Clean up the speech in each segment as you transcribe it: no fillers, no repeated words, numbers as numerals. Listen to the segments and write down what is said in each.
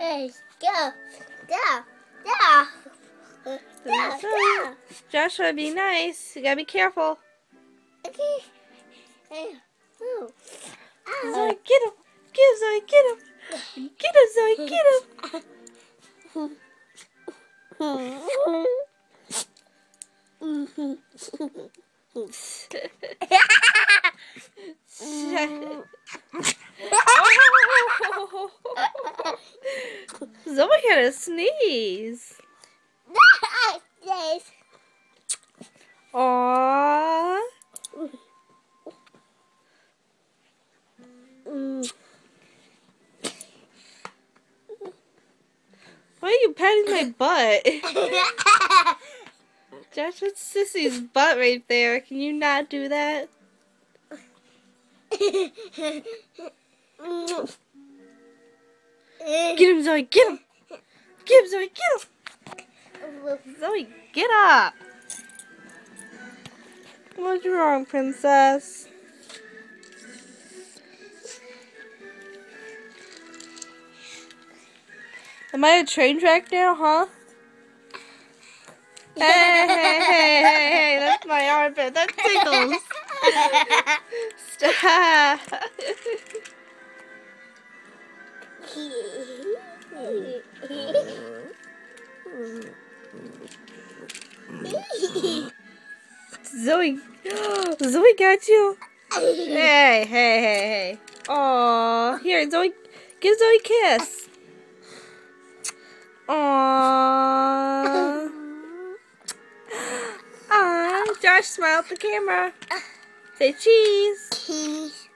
Hey, go, go, go, go, go. Joshua, be nice. You gotta be careful. Okay. Hey, ooh. Zoe, get him. Get him, Zoe, get him. Get him, Zoe, get him. Zoe had a sneeze. Aww. Why are you patting my butt? Josh, that's Sissy's butt right there. Can you not do that? Get him, Zoe, get him! Get him, Zoe, get him! Zoe, get up! What's wrong, princess? Am I a train track now, huh? Hey, that's my armpit. That tickles. Stop. Zoe got you. Hey. Aw, here, Zoe, give Zoe a kiss. Aww. Josh, smile at the camera. Say cheese. Cheese.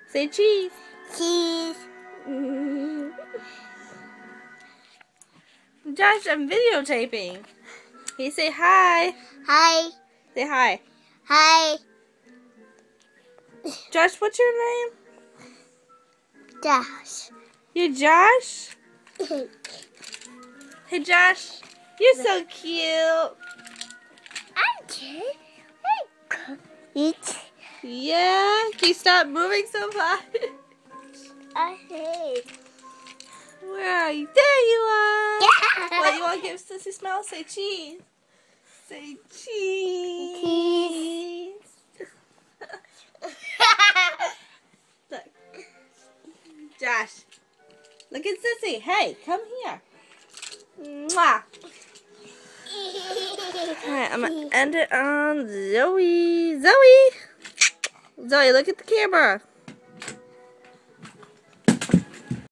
Say cheese. Cheese. Josh, I'm videotaping. Can you say hi? Hi. Say hi. Hi. Josh, what's your name? Josh. You Josh? Hey Josh, you're so cute. I'm cute. Eat. Yeah? Can you stop moving so much? I hate. Where are you? There you are. Yeah. What, you want to give Sissy a smell? Say cheese. Say cheese. Look. Josh, look at Sissy. Hey, come here. Mwah. Alright, I'm going to end it on Zoe. Zoe, look at the camera.